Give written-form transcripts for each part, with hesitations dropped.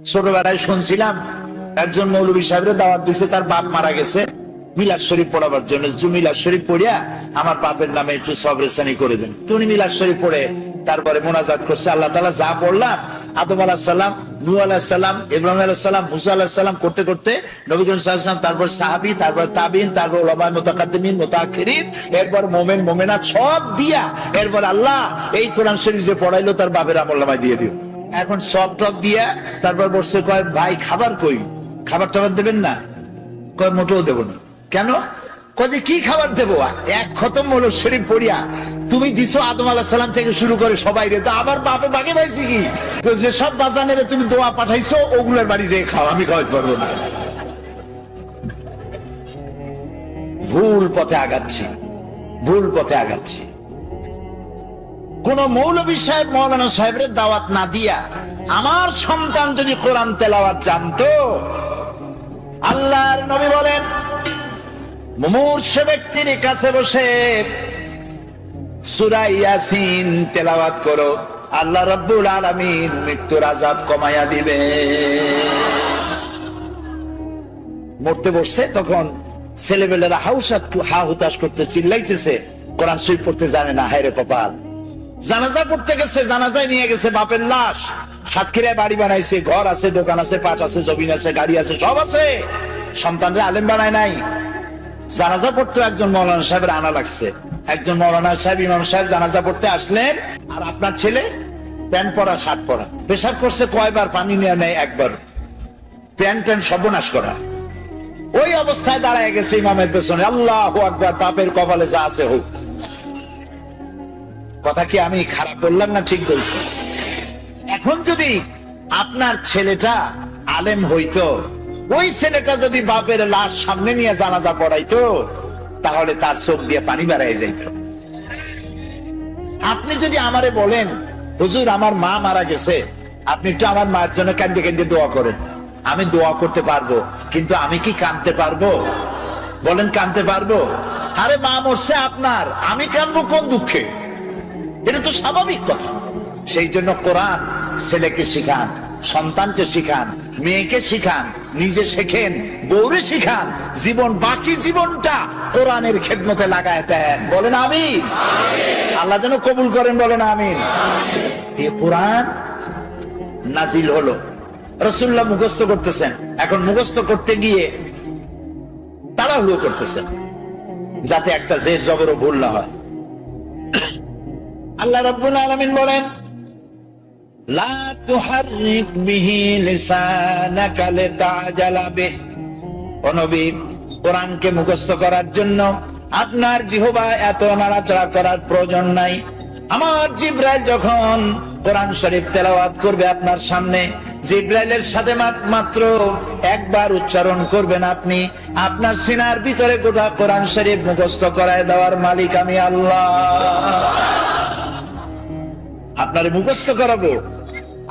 ছোটবেলায় শুনছিলাম একজন মৌলভী সাহেবের দাওয়াত দিছে, তার বাপ মারা গেছে, মিলাদ শরীফ পড়াবার জন্য। মিলাদ শরীফ পড়িয়া আমার বাপের নামে একটু সবরেসানি করে দেন। তুমি মিলাদ শরীফ পড়ে তারপরে মোনাজাত করছে, আল্লাহ তাআলা যা পড়লাম, আদম আলাইহিস সালাম, নূহ আলাইহিস সালাম, ইব্রাহিম আলাইহিস সালাম, মুসা আলাইহিস সালাম করতে করতে নবী করিম সাল্লাল্লাহু আলাইহি ওয়াসাল্লাম, তারপর সাহাবী, তারপর তাবিঈন, তারপর উলামা মুতাকাদ্দিমিন, মুতাআখিরিন, এরপর মুমিন মুমিনাত সব দিয়া এরপর আল্লাহ এই কোরআন শরীফ যে পড়াইলো তার বাপের আমলনামায় দিয়ে দিও। এখন সব টপ দিয়া তারপর বসে কয়, ভাই খাবার কই, খাবার টাবার দেবেন না? কয় মোটেও দেব না। কেন? কয় কি খাবার দেবো? এক খতম হলো শরীফ পড়িয়া তুমি দিছো আদম আলাইহিস সালাম থেকে শুরু করে সবাই রে, তা আমার বাপে বাগে পাইছি কি? তো যে সব বাজানেরে তুমি দোয়া পাঠাইছো ওগুলোর বাড়ি যেয়ে খাও, আমি খাওয়াতে পারবো না। ভুল পথে আগাচ্ছি, ভুল পথে আগাচ্ছি। কোন মৌলভী সাহেব মৌলানা সাহেবের দাওয়াত না দিয়া আমার সন্তান যদি কোরআন তেলাওয়াত জানতো, আল্লাহর নবী বলেন মুমূর্ষ ব্যক্তির কাছে বসে সূরা ইয়াসিন তেলাওয়াত করো, আল্লাহ রাব্বুল আলামিন মৃত্যুর আযাব কমায়া দিবে। মরতে বসছে, তখন ছেলেবেলেরা হা হুতাশ করতে চিল্লাইতেছে, কোরআন শরীফ পড়তে জানে না, হায়রে কপাল। জানাজা পড়তে গেছে, জানাজায় নিয়ে গেছে বাপের লাশ, সাতক্ষীরায় বাড়ি বানাইছে, ঘর আছে, দোকান আছে, পাট আছে, জমিন আছে, গাড়ি আছে, সব আছে, সন্তানরা আলেম বানায় নাই। জানাজা পড়তে একজন মৌলানা সাহেবের আনা লাগছে। একজন মৌলানা সাহেব, ইমাম সাহেব জানাজা পড়তে আসলেন, আর আপনার ছেলে প্যান্ট পরা, শার্ট পরা, পেশাব করছে কয়বার, পানি নিয়ে নেয় একবার, প্যান্ট ট্যান্ট সর্বনাশ করা। ওই অবস্থায় দাঁড়ায় গেছে ইমামের পেছনে, আল্লাহু আকবার, বাপের কপালে যা আছে হোক। কথা কি আমি খারাপ বললাম না ঠিক বলছি? এখন যদি আপনার ছেলেটা আলেম হইতো, ওই ছেলেটা যদি বাপের লাশ সামনে নিয়ে জানাজা পড়াইতো, তাহলে তার চোখ দিয়ে পানি বেরিয়ে যাইত। আপনি যদি আমারে বলেন, হুজুর আমার মা মারা গেছে, আপনি একটু আমার মায়ের জন্য কান্দে কান্দে দোয়া করেন, আমি দোয়া করতে পারবো, কিন্তু আমি কি কাঁদতে পারবো? বলেন কাঁদতে পারবো? আরে মা মরছে আপনার, আমি কাঁদবো কোন দুঃখে? এটা তো স্বাভাবিক কথা। সেই জন্য কোরআন ছেলেকে শিখান, সন্তানকে শিখান, মেয়েকে শিখান, নিজে শেখেন, বউরে শিখান, জীবন বাকি জীবনটা কোরআনের খেদমতে লাগায় দেন। বলেন আমিন। আল্লাহ যেন কবুল করেন, বলেন আমিন। এই কোরআন নাজিল হলো, রাসূলুল্লাহ মুখস্থ করতেছেন, এখন মুখস্থ করতে গিয়ে তাড়াহুড়ো করতেছেন যাতে একটা জের জবরও ভুল না হয়। আল্লাহ রাব্বুল আলামিন বলেন, লা তুহাররিক বিহি লিসানাকা লিতাজালা বিহি। ও নবী, কোরআনকে মুখস্থ করার জন্য আপনার জিহ্বা এত নাড়াচাড়া করার প্রয়োজন নাই। আমার জিবরাইল যখন কোরআন শরীফ তেলাওয়াত করবে আপনার সামনে, জিবরাইলের সাথে মাত্র একবার উচ্চারণ করবেন আপনি, আপনার সিনার ভিতরে গোটা কোরআন শরীফ মুখস্থ করায় দেওয়ার মালিক আমি আল্লাহ। আপনারে মুখস্থ করাবো,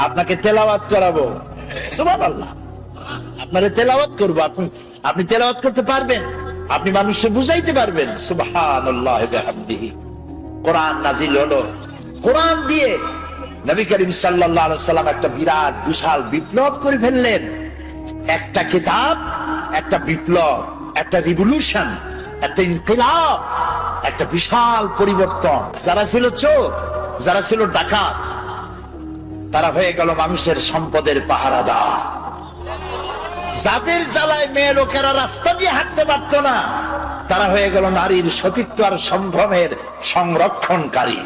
আপনাকে তেলাওয়াত করাবো, সুবহানাল্লাহ। আপনারে তেলাওয়াত করবো, আপনি তেলাওয়াত করতে পারবেন, আপনি মানুষকে বুঝাইতে পারবেন। সুবহানাল্লাহ ওয়া বিহামদিহি। কোরআন নাজিল হলো, কোরআন দিয়ে নবী করিম সাল্লাল্লাহু আলাইহি সাল্লাম একটা বিরাট বিশাল বিপ্লব করে ফেললেন। একটা কিতাব, একটা বিপ্লব, একটা রিভলিউশন, একটা ইনকিলাব, একটা বিশাল পরিবর্তন। যারা ছিল চোর, যারা ছিল ডাকাত, তারা হয়ে গেল মানুষের সম্পদের পাহারাদার। যাদের জ্বালায় মেয়ে লোকেরা রাস্তা দিয়ে হাঁটতে পারত না, তারা হয়ে গেল নারীর সতীত্ব আর সম্ভ্রমের সংরক্ষণকারী।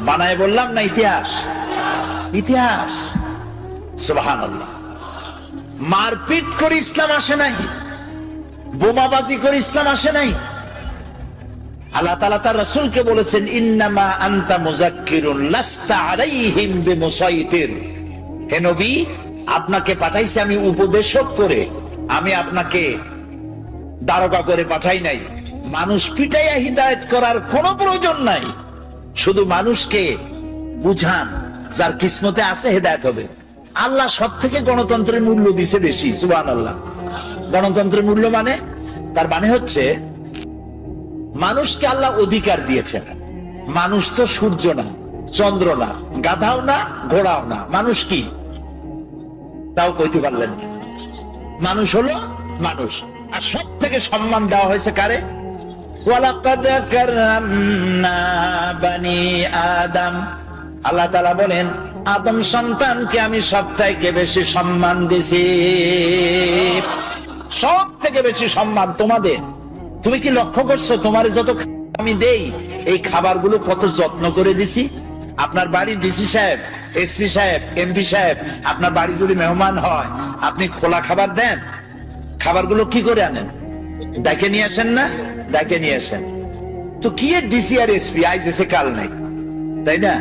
বানায় বললাম না ইতিহাস, ইতিহাস। সুবহানাল্লাহ। মারপিট করে ইসলাম আসে নাই, বোমাবাজি করে ইসলাম আসে নাই। আল্লাহ তাআলা তার রাসূলকে বলেছেন, ইন্নামা আনতা মুযাক্কিরুন লাস্তা আলাইহিম বিমুসাইতির। হে নবী, আপনাকে পাঠাইছি আমি উপদেশক করে, আমি আপনাকে দারোগা করে পাঠাই নাই। মানুষ পিটাইয়া হিদায়াত করার কোনো প্রয়োজন নাই, শুধু মানুষকে বুঝান, যার কিসমতে আছে হেদায়েত হবে। আল্লাহ সব থেকে গণতন্ত্রের মূল্য দিছে বেশি। সুবহানাল্লাহ। গণতন্ত্রের মূল্য মানে, তার মানে হচ্ছে মানুষকে আল্লাহ অধিকার দিয়েছেন। মানুষ তো সূর্য না, চন্দ্র না, গাধাও না, ঘোড়াও না, মানুষ কি? তাও কইতে পারলেন না। মানুষ হলো মানুষ। আর সব থেকে সম্মান দেওয়া হয়েছে কারে? ওয়ালাকাদ কাররামনা বানি আদম। আল্লাহ তাআলা বলেন আদম সন্তানকে আমি সব থেকে বেশি সম্মান দিয়েছি। সব থেকে বেশি সম্মান তোমাদের। তুমি কি লক্ষ্য করছো তোমার যত আমি দেই এই খাবারগুলো কত যত্ন করে দিছি? আপনার বাড়ির ডিসি সাহেব, এসপি সাহেব, এমপি সাহেব আপনার বাড়ি যদি মেহমান হয় আপনি খোলা খাবার দেন? খাবারগুলো কি করে আনেন? ডাকে নিয়ে আসেন না? ডাকে নিয়ে আসেন। তো কি এর ডিসি আর এসপি আজ এসে কাল নাই, তাই না?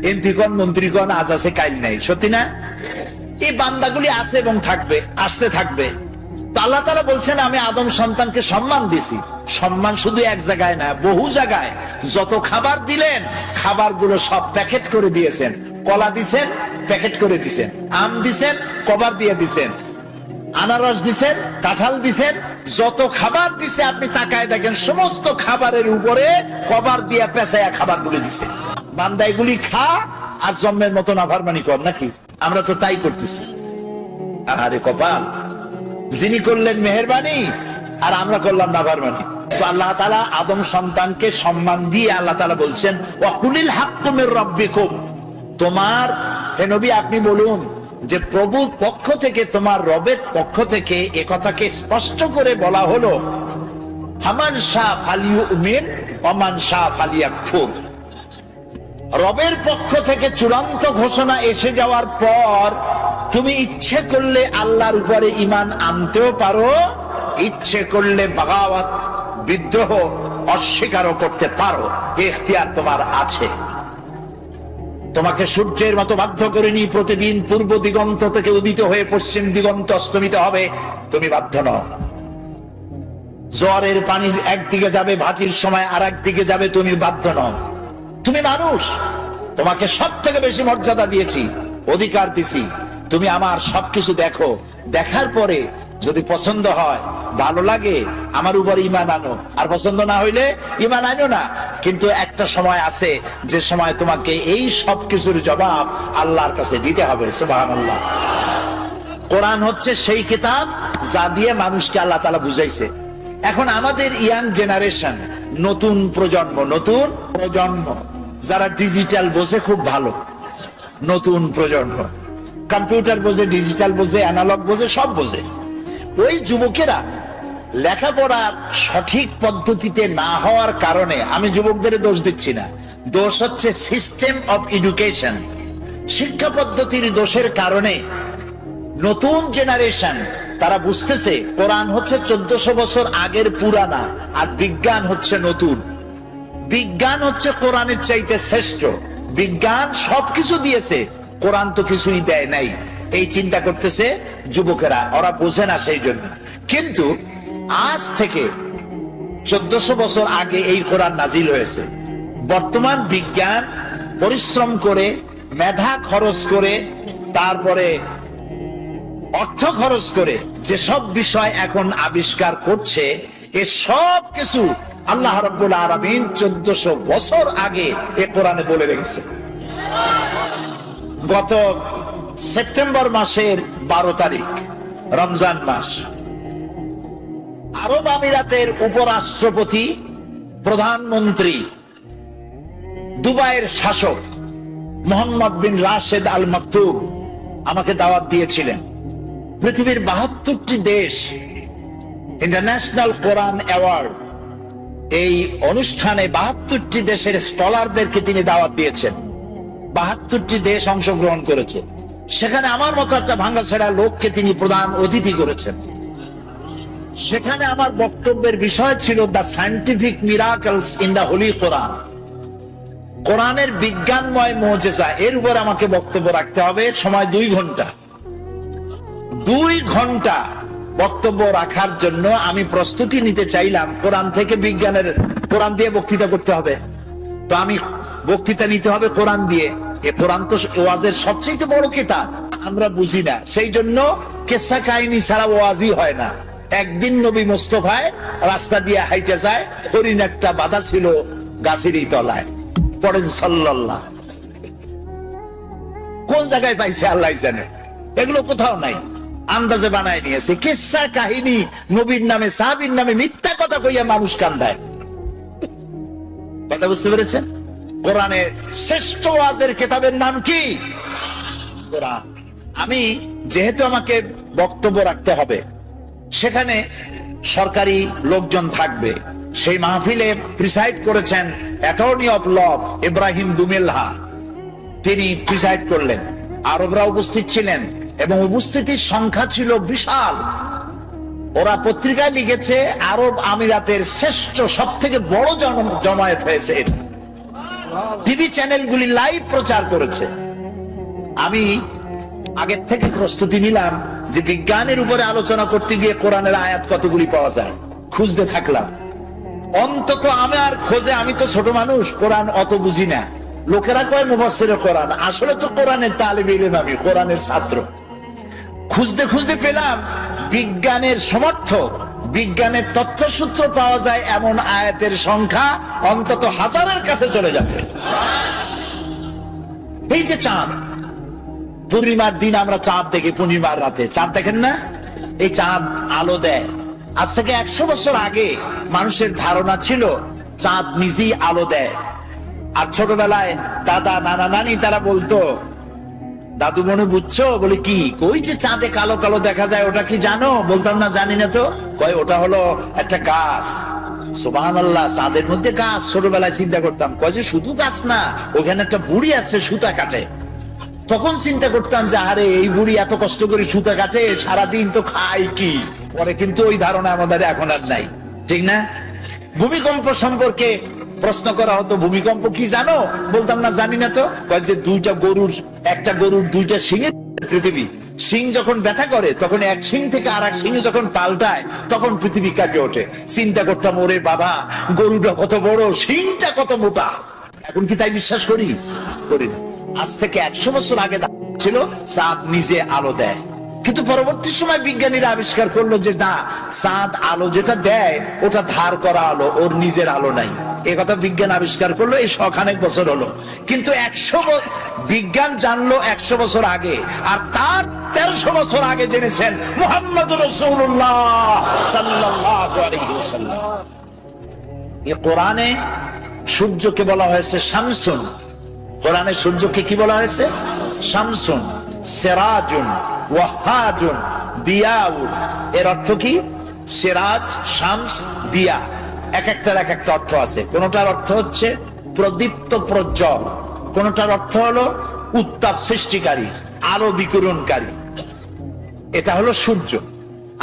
এমপি কোন মন্ত্রী কোন আজ আছে কাল নাই, সত্যি না? এই বান্দাগুলি আছে এবং থাকবে, আসতে থাকবে। তো আল্লাহ তাআলা বলছেন আমি আদম সন্তানকে সম্মান দিছি। সম্মান শুধু এক জায়গায় না, বহু জায়গায়। যত খাবার দিলেন খাবারগুলো সব প্যাকেট করে দিয়েছেন। কলা দিছেন, প্যাকেট করে দিছেন। আম দিছেন, কভার দিয়ে দিছেন। আনারস দিছেন, কাঁঠাল দিছেন। যত খাবার দিছে আপনি তাকায় দেখেন সমস্ত খাবারের উপরে কভার দিয়ে পেঁচায়া খাবারগুলি দিছে। বান্দা এগুলি খা আর জন্মের মতো নাফরমানি কর নাকি? আমরা তো তাই করতেছি। আরে কপাল, যিনি করলেন মেহেরবানি আর আমরা করলাম নাফরমানি। তো আল্লাহ তাআলা আদম সন্তানকে সম্মান দিয়ে আল্লাহ তাআলা বলছেন ওয়াকুলিল হাক্কু মির রাব্বিকুম। তোমার হে নবী আপনি বলুন যে প্রভুর পক্ষ থেকে, তোমার রবের পক্ষ থেকে এ কথাকে স্পষ্ট করে বলা হলো ফামান শাআ ফালিউমিন ওয়া মান শাআ ফালিয়াকফুর। রবের পক্ষ থেকে চূড়ান্ত ঘোষণা এসে যাওয়ার পর তুমি ইচ্ছে করলে আল্লাহর উপরে ঈমান আনতেও পারো, ইচ্ছে করলে বাগাওয়াত, বিদ্রোহ, অস্বীকারও করতে পারো। ইখতিয়ার তোমার আছে। তোমাকে সূর্যের মতো বাধ্য করিনি প্রতিদিন পূর্ব দিগন্ত থেকে উদিত হয়ে পশ্চিম দিগন্ত অস্তমিত হবে, তুমি বাধ্য নও। জোয়ারের পানি একদিকে যাবে, ভাটির সময় আর একদিকে যাবে, তুমি বাধ্য নও। তুমি মানুষ, তোমাকে সব থেকে বেশি মর্যাদা দিয়েছি, অধিকার দিছি। তুমি আমার সবকিছু দেখো, দেখার পরে যদি পছন্দ হয়, ভালো লাগে, আমার উপর ঈমান আনো। আর পছন্দ না হইলে ঈমান আনো না। কিন্তু একটা সময় আছে যে সময় তোমাকে এই সব কিছুর জবাব আল্লাহর কাছে দিতে হবে। সুবহানাল্লাহ। কোরআন হচ্ছে সেই কিতাব যা দিয়ে মানুষকে আল্লাহ তাআলা বুঝাইছে। এখন আমাদের ইয়াং জেনারেশন, নতুন প্রজন্ম যারা ডিজিটাল বোঝে খুব ভালো, নতুন প্রজন্ম কম্পিউটার বোঝে, ডিজিটাল বোঝে, অ্যানালগ বোঝে, সব বোঝে। ওই যুবকেরা লেখাপড়ার সঠিক পদ্ধতিতে না হওয়ার কারণে, আমি যুবকদের দোষ দিচ্ছি না, দোষ হচ্ছে সিস্টেম অফ এডুকেশন, শিক্ষা পদ্ধতির দোষের কারণে নতুন জেনারেশন তারা বুঝতেছে কোরআন হচ্ছে 1400 বছর আগের পুরানা, আর বিজ্ঞান হচ্ছে নতুন। বিজ্ঞান হচ্ছে কোরআনের চাইতে শ্রেষ্ঠ। বিজ্ঞান সবকিছু দিয়েছে, কোরআন তো কিছুই দেয় নাই। এই চিন্তা করতেছে যুবকেরা, ওরা বোঝে না সেই জন্য। কিন্তু আজ থেকে 1400 বছর আগে এই কোরআন নাজিল হয়েছে। বর্তমান বিজ্ঞান পরিশ্রম করে, মেধা খরচ করে, তারপরে অর্থ খরচ করে যেসব বিষয় এখন আবিষ্কার করছে, এ সব কিছু আল্লাহ রাব্বুল আলামিন 1400 বছর আগে এ কোরআনে বলে রেখেছে। গত সেপ্টেম্বর মাসের 12 তারিখ, রমজান মাস, আরব আমিরাতের উপরাষ্ট্রপতি, প্রধানমন্ত্রী, দুবাইয়ের শাসক মোহাম্মদ বিন রাশেদ আল মাকতুম আমাকে দাওয়াত দিয়েছিলেন। পৃথিবীর 72টি দেশ ইন্টারন্যাশনাল কোরআন অ্যাওয়ার্ড, এই অনুষ্ঠানে 72টি দেশের স্কলারদেরকে তিনি দাওয়াত দিয়েছেন। 72টি দেশ অংশগ্রহণ করেছে। সেখানে আমার মতো একটা ভাঙ্গাছেড়া লোককে তিনি প্রধান অতিথি করেছেন। সেখানে আমার বক্তব্যের বিষয় ছিল the scientific miracles in the holy Quran, কোরআনের বিজ্ঞানময় মুজিজা। এর উপর আমাকে বক্তব্য রাখতে হবে, সময় 2 ঘন্টা। 2 ঘন্টা বক্তব্য রাখার জন্য আমি প্রস্তুতি নিতে চাইলাম কোরআন থেকে বিজ্ঞানের, কোরআন দিয়ে বক্তৃতা করতে হবে। তো আমি বক্তৃতা নিতে হবে কোরআন দিয়ে। এ কোরআন তো ওয়াজের সবচেয়ে বড় কিতাব, আমরা বুঝি না। সেই জন্য কিসসা কাহিনী ছাড়া ওয়াজই হয় না। একদিন নবী মুস্তাফায় রাস্তা দিয়ে হাইটে যায়, হরিণ একটা বাধা ছিল গাছেরই তলায়। পড়েন সাল্লাল্লাহ। কোন জায়গায় পাইছে আল্লাহ জানে। এগুলো কোথাও নাই, আন্দাজে বানায় নিয়েছে কিসসা কাহিনী, নবীর নামে সাহাবীর নামে মিথ্যা কথা কইয়া মানুষ কান্দায়। কথা বুঝতে পেরেছেন? কোরআনের শ্রেষ্ঠ ওয়াজের কিতাবের নাম কি? কোরআন। আমি যেহেতু আমাকে বক্তব্য রাখতে হবে, সেখানে সরকারি লোকজন থাকবে, সেই মাহফিলে প্রিসাইড করেছেন অ্যাটর্নি অফ ল ইব্রাহিম দুমেলহা, তিনি প্রিসাইড করলেন। আরবরা উপস্থিত ছিলেন এবং উপস্থিতির সংখ্যা ছিল বিশাল। ওরা পত্রিকায় লিখেছে আরব আমিরাতের শ্রেষ্ঠ সব থেকে বড় জমায়েত হয়েছে এটা। টিভি চ্যানেলগুলি লাইভ প্রচার করেছে। আমি আগের থেকে প্রস্তুতি নিলাম যে বিজ্ঞানের উপরে আলোচনা করতে গিয়ে কোরআনের আয়াত কতগুলি পাওয়া যায়, খুঁজতে থাকলাম। অন্তত আমার খোঁজে, আমি তো ছোট মানুষ, কোরআন অত বুঝি না। লোকেরা কয় মুফাসসিরে কোরআন, আসলে তো কোরআনের তালিব ইলম, আমি কোরআনের ছাত্র। খুঁজতে খুঁজতে পেলাম বিজ্ঞানের সমর্থক, বিজ্ঞানের তথ্যসূত্র পাওয়া যায় এমন আয়াতের সংখ্যা অন্তত 1000-এর কাছে চলে যাবে। এই যে চাঁদ, পূর্ণিমার দিন আমরা চাঁদ দেখি, পূর্ণিমার রাতে চাঁদ দেখেন না? এই চাঁদ আলো দেয়। আজ থেকে 100 বছর আগে মানুষের ধারণা ছিল চাঁদ নিজেই আলো দেয়। আর ছোটবেলায় দাদা নানা নানি তারা বলতো, দাদু মনে বুঝছো? বলে কি? কই যে চাঁদে কালো কালো দেখা যায়, ওটা কি জানো? বলতাম না জানি না তো। কয় ওটা হলো একটা গাছ। সুবহানাল্লাহ, চাঁদের মধ্যে গাছ। ছোটবেলায় চিন্তা করতাম, কয় যে শুধু গাছ না, ওখানে একটা বুড়ি আছে সুতা কাটে। তখন চিন্তা করতাম যে আরে এই বুড়ি এত কষ্ট করে সুতা কাটে, সারাদিন তো খায় কি? পরে কিন্তু ওই ধারণা আমাদের এখন আর নাই, ঠিক না? ভূমিকম্প সম্পর্কে প্রশ্ন করা হতো, ভূমিকম্প কি জানো? বলতাম না জানি না তো। কয় যে একটা গরুর 2টা শিঙে পৃথিবী, শিং যখন ব্যথা করে তখন এক শিং থেকে আর এক শিঙে যখন পাল্টায় তখন পৃথিবী কাঁপে ওঠে। চিন্তা করতাম, ওরে বাবা, গরুটা কত বড়, শিংটা কত মোটা। এখন কি তাই বিশ্বাস করি? করি না। আজ থেকে 100 বছর আগে ছিল চাঁদ নিজে আলো দেয়, কিন্তু পরবর্তী সময় বিজ্ঞানীরা আবিষ্কার করলো যে না, চাঁদ আলো যেটা দেয় ওটা ধার করা আলো, ওর নিজের আলো নাই। এ কথা বিজ্ঞান আবিষ্কার করলো এই শখানেক বছর হলো। কিন্তু বিজ্ঞান জানলো 100 বছর আগে, আর তার 1300 বছর আগে জেনেছেন মুহাম্মদুর রাসূলুল্লাহ সাল্লাল্লাহু আলাইহি ওয়াসাল্লাম। এই কোরআনে সূর্যকে বলা হয়েছে শামসুন। কোরআনে সূর্যকে কি বলা হয়েছে? শামসুন, সিরাজুন, ওয়াহাজুন, দিয়াউন। এর অর্থ কি? সিরাজ, শামস, দিয়া, এক একটার এক একটা অর্থ আছে। কোনটার অর্থ হচ্ছে প্রদীপ্ত, প্রজ্জ্বল। কোনটার অর্থ হলো উত্তাপ সৃষ্টিকারী, আলো বিকিরণকারী। এটা হলো সূর্য।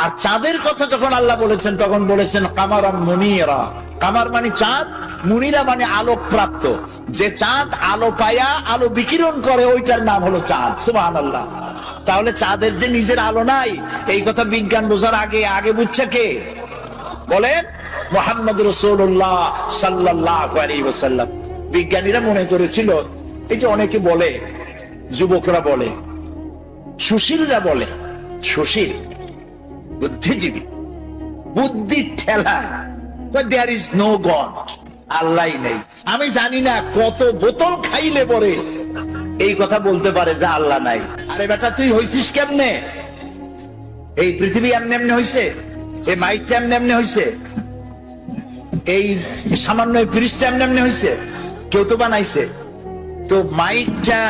আর চাঁদের কথা যখন আল্লাহ বলেছেন তখন বলেছেন কামারান মুনিরা। কামার মানে চাঁদ, মুনিরা মানে আলোক প্রাপ্ত। যে চাঁদ আলো পায়া আলো বিকিরণ করে ওইটার নাম হলো চাঁদ। সুবহানাল্লাহ। তাহলে চাঁদের যে নিজের আলো নাই, এই কথা বিজ্ঞান বোঝার আগে বুঝছে কে? বলেন মুহাম্মদ রাসূলুল্লাহ সাল্লাল্লাহু আলাইহি ওয়াসাল্লাম। বিজ্ঞানীরা মনে করেছিল, এই যে অনেকে বলে, যুবকরা বলে, সুশীলরা বলে, সুশীল বুদ্ধিজীবী, বুদ্ধির ঠেলা, দেয়ার ইজ নো গড, আল্লাহ নেই। আমি জানি না কত বোতল খাইলে পরে এই কথা বলতে পারে যে আল্লাহ নাই। আরে বেটা, তুই হইছিস কেমনে? এই পৃথিবী এমনি এমনি হইছে? এই মাইকটা এমনি এমনি হইছে? এই সামান্য ব্রিজটা এমনি এমনি হইছে? কেউ তো বানাইছে। তো মাইকটা,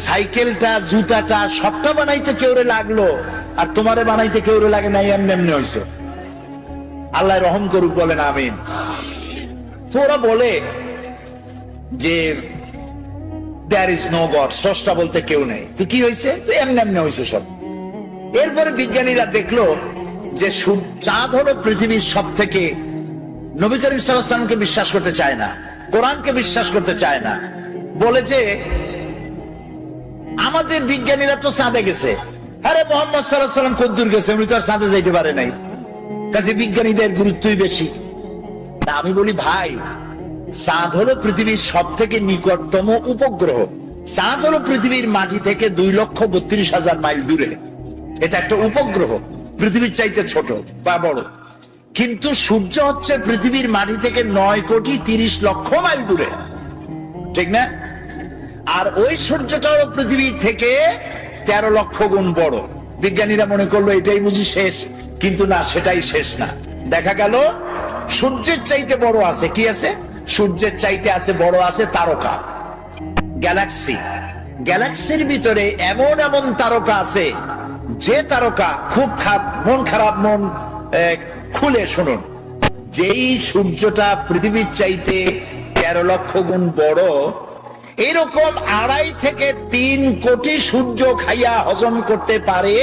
সাইকেলটা, জুতাটা সবটা বানাইতে কেউরে লাগলো, আর তোমারে বানাইতে কেউরে লাগে নাই, এমনি এমনি হইছে। আল্লাহ রহম করুক, বলেন আমিন। তো ওরা বলে যে দেয়ার ইজ নো গড, স্রষ্টা বলতে কেউ নেই। তো কি হয়েছে? তো এমনি এমনি হয়েছে সব। এরপরে বিজ্ঞানীরা দেখলো যে চাঁদ হলো পৃথিবীর সব থেকে, নবী করিম সাল্লাল্লাহু আলাইহি ওয়াসাল্লামকে বিশ্বাস করতে চায় না, কোরআনকে বিশ্বাস করতে চায় না, বলে যে আমাদের বিজ্ঞানীরা তো চাঁদে গেছে। আরে মুহাম্মদ সাল্লাল্লাহু আলাইহি ওয়াসাল্লাম কদ্দুর গেছে? উনি তো আর চাঁদে যাইতে পারে নাই, কাজে বিজ্ঞানীদের গুরুত্বই বেশি। আমি বলি ভাই, চাঁদ হলো পৃথিবীর সব থেকে নিকটতম উপগ্রহ। চাঁদ হলো পৃথিবীর মাটি থেকে 2,32,000 মাইল দূরে। এটা একটা উপগ্রহ, পৃথিবীর চাইতে ছোট বা বড়। কিন্তু সূর্য হচ্ছে পৃথিবীর মাটি থেকে 9,30,00,000 মাইল দূরে, ঠিক না? আর ওই সূর্যটা হলো পৃথিবী থেকে 13 লক্ষ গুণ বড়। বিজ্ঞানীরা মনে করলো এটাই বুঝি শেষ, কিন্তু না, সেটাই শেষ না। দেখা গেল সূর্যের চাইতে বড় আছে, কি আছে? সূর্যের চাইতে আছে বড় আছে তারকা, গ্যালাক্সি। গ্যালাক্সির ভিতরে এমন এমন তারকা আছে, যে তারকা খুব মন খারাপ, মন খুলে শুনুন, যেই সূর্যটা পৃথিবীর চাইতে 13 লক্ষ গুণ বড়, এরকম 2.5 থেকে 3 কোটি সূর্য খাইয়া হজম করতে পারে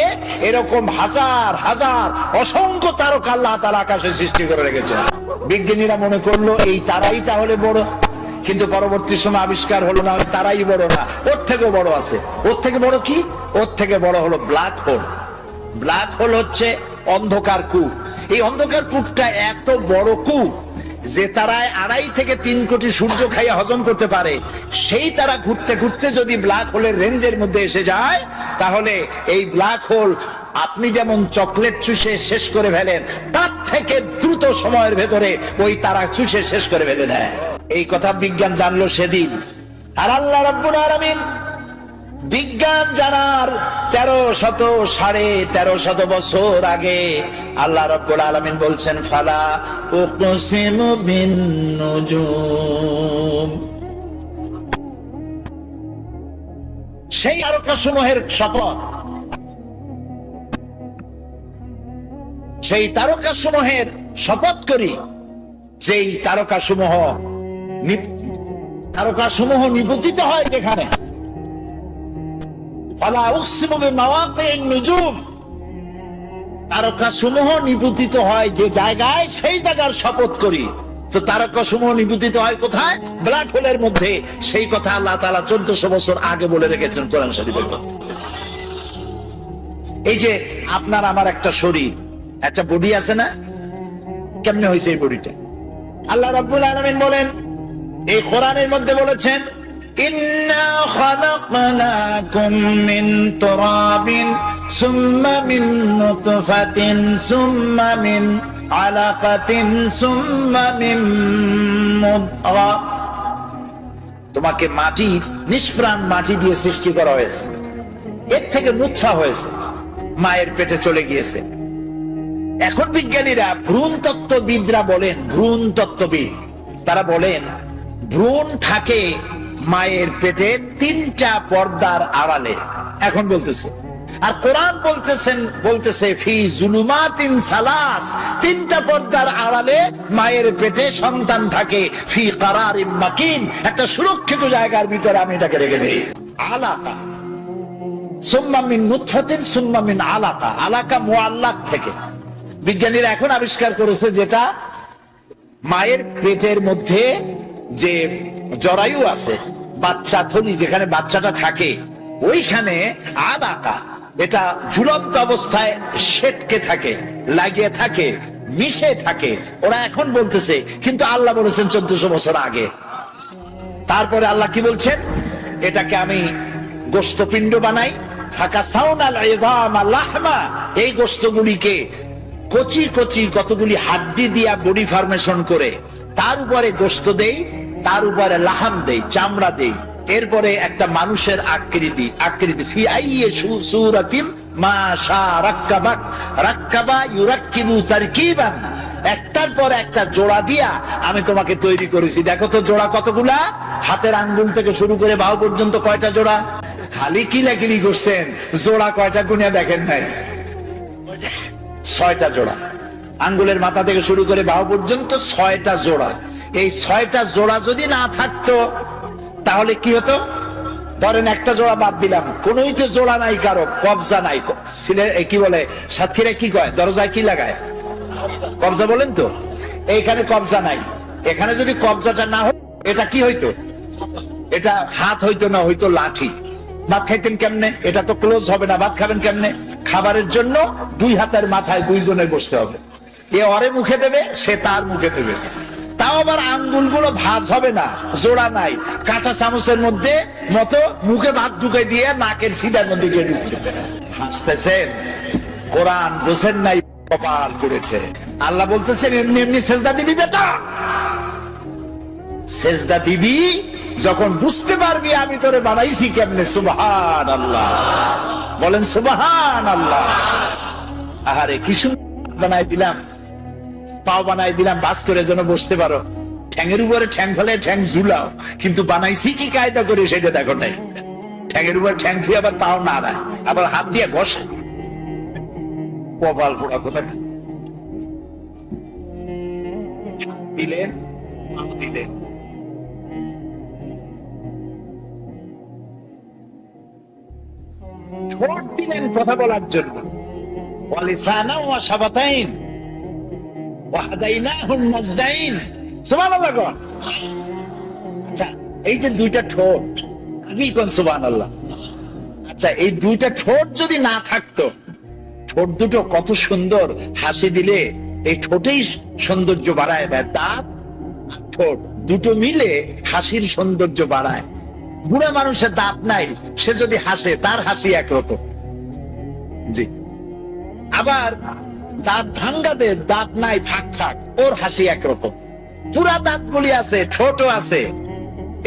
এরকম হাজার হাজার অসংখ্য তারকা আল্লাহ তাআলা আকাশে সৃষ্টি করে রেখেছে। বিজ্ঞানীরা মনে করলো এই তারাই তাহলে বড়, কিন্তু পরবর্তী সময় আবিষ্কার হলো না, তারাই বড় না, ওর থেকেও বড় আছে। ওর থেকে বড় কি? ওর থেকে বড় হলো ব্ল্যাক হোল। ব্ল্যাক হোল হচ্ছে অন্ধকার কূপ। এই অন্ধকার কূপটা এত বড় কূপ যে তারায় 2.5 থেকে 3 কোটি সূর্য খাইয়া হজম করতে পারে। সেই তারা ঘুরতে ঘুরতে যদি ব্ল্যাক হোলের রেঞ্জের মধ্যে এসে যায়, তাহলে এই ব্ল্যাক হোল আপনি যেমন চকলেট চুষে শেষ করে ফেলেন, তার থেকে দ্রুত সময়ের ভেতরে ওই তারা চুষে শেষ করে ফেলে দেয়। এই কথা বিজ্ঞান জানলো সেদিন। আর আল্লাহ রাব্বুল আলামিন বিজ্ঞান জানার 1300 বছর আগে আল্লাহ রাব্বুল আলামিন বলছেন, ফালা উকসিমু বিন নুজুম, সেই তারকাসমূহের শপথ, সেই তারকাসমূহের শপথ করি, যেই তারকাসমূহ নিপতিত হয় যেখানে। ফালা উকসিমু বিমাওয়াকিন নুজুম, তারকাসমূহ নিপতিত হয় যে জায়গায়, সেই জায়গার শপথ করি। তো তারকাসমূহ নিপতিত হয় কোথায়? ব্ল্যাক হোলের মধ্যে। সেই কথা আল্লাহ তাআলা 1400 বছর আগে বলে রেখেছেন কোরআন শরীফে। এই যে আপনার আমার একটা শরীর, একটা বডি আছে না? কেমনে হয়েছে এই বডিটা? আল্লাহ রাব্বুল আলামিন বলেন, এই কোরআনের মধ্যে বলেছেন, ইন্না খালাকনাকুম মিন তুরাবিন সুম্মা মিন নুতফাতিন সুম্মা মিন আলাকাতিন সুম্মা মিন মুদগা। তোমাকে মাটির, নিষ্প্রাণ মাটি দিয়ে সৃষ্টি করা হয়েছে, এর থেকে নুতফা হয়েছে, মায়ের পেটে চলে গিয়েছে। এখন বিজ্ঞানীরা, ভ্রূণ তত্ত্ববিদরা বলেন, ভ্রূণ তত্ত্ববিদ তারা বলেন, ভ্রূণ থাকে মায়ের পেটে 3টা পর্দার আড়ালে। এখন বলতেছে, আর কোরআন বলতেছে ফি জুলুমাতিন সালাস, 3টা পর্দার আড়ালে মায়ের পেটে সন্তান থাকে, ফি কারারিম মাকিন, একটা সুরক্ষিত জায়গার ভিতরে আমি এটাকে রেখে দেই। আলাকা সুম্মা মিন নুতফাতিন সুম্মা মিন আলাকা, আলাকা মুআল্লাক থেকে। বিজ্ঞানীরা এখন আবিষ্কার করেছে, যেটা মায়ের পেটের মধ্যে যে জরায়ু আছে, বাচ্চা থলি যেখানে বাচ্চাটা থাকে, ওইখানে আলাকা, এটা ঝুলন্ত অবস্থায় সেটকে থাকে, লাগিয়ে থাকে, মিশে থাকে। ওরা এখন বলতেছে, কিন্তু আল্লাহ বলেছেন 1400 বছর আগে। তারপরে আল্লাহ কি বলছেন? এটাকে আমি গোশতপিণ্ড বানাই, ফাকাসাউনাল ইযামা লাহমা, এই গোশতগুলিকে কচি কচি কতগুলি হাড্ডি দিয়া বডি ফরমেশন করে, তার উপরে গোশত দেই, তার উপরে লাহাম দেই, চামড়া দেই, এরপরে একটা মানুষের আকৃতি ফি আইয়ি সূরাতিম মা শা রাক্কাবাক, রাক্কাবা ইউরাক্কিবু তারকিবান, একটার পর একটা জোড়া দিয়া আমি তোমাকে তৈরি করেছি। দেখো তো জোড়া কতগুলা, হাতের আঙ্গুল থেকে শুরু করে বাহু পর্যন্ত কয়টা জোড়া? খালি কিলাকিলি করছেন, জোড়া কয়টা গুনিয়া দেখেন নাই? 6টা জোড়া। আঙ্গুলের মাথা থেকে শুরু করে বাহু পর্যন্ত 6টা জোড়া। এই 6টা জোড়া যদি না থাকতো তাহলে কি হতো? ধরেন একটা জোড়া বাদ দিলাম, কোনোই তো জোড়া নাই, কারো কবজা নাই। কি বলে সাতক্ষীরায় কি কয়? দরজায় কি লাগায়? কবজা বলেন তো। এইখানে কবজা নাই। এখানে যদি কবজাটা না হতো, এটা কি হইতো? এটা হাত হইতো না, হইতো লাঠি। ভাত খাইতেন কেমনে? এটা তো ক্লোজ হবে না, ভাত খাবেন কেমনে? খাবারের জন্য 2 হাতের মাথায় 2 জনের বসতে হবে। এ ওরে মুখে দেবে, সে তার মুখে দেবে। তাও আবার আঙ্গুলগুলো ভাঁজ হবে না, জোড়া নাই। কাঁচা চামচের মধ্যে মতো মুখে ভাত ঢুকে দিয়ে নাকের সিধার মধ্যে গিয়ে ঢুকতে। হাসতেছেন? কোরআন বোঝেন নাই, কপাল করেছে। আল্লাহ বলতেছেন, এমনি এমনি সেজদা দিবি বেটা, সেজদা দিবি যখন বুঝতে পারবি আমি তোরে বানাইছি কেমনে। সুবহানাল্লাহ। বলেন সুবহানাল্লাহ। আহারে কি সুন্দর বানাই দিলাম, পাও বানাই দিলাম বাস করে যেন বসতে পারো। ঠ্যাঙের উপরে ঠ্যাং ফেলে ঠ্যাং ঝুলাও, কিন্তু বানাইছি কি কায়দা করে সেটা দেখো নাই। ঠ্যাঙের উপরে ঠ্যাং ফিরে আবার পাও নাড়ায়, আবার হাত দিয়ে ঘষে। কপাল পোড়া কোথায় দিলেন, দিলেন। ঠোঁট দিলেন কথা বলার জন্য। ওয়ালিসানা ওয়া শাফাতাইন ওয়া হাদাইনাহুন নাজদাইন। সুবহানাল্লাহ। আচ্ছা, এই যে দুইটা ঠোঁট, আমি কোন সুবহানাল্লাহ। আচ্ছা, এই দুইটা ঠোঁট যদি না থাকতো, ঠোঁট দুটো কত সুন্দর, হাসি দিলে এই ঠোঁটেই সৌন্দর্য বাড়ায় দেয়। দাঁত ঠোঁট দুটো মিলে হাসির সৌন্দর্য বাড়ায়। বুড়া মানুষের দাঁত নাই, সে যদি হাসে তার হাসি একরকম। জি, আবার দাঁত ভাঙ্গাদের দাঁত নাই, ফাঁক ফাঁক, ওর হাসি একরকম। পুরা দাঁত গুলি আছে, ঠোঁটও আছে,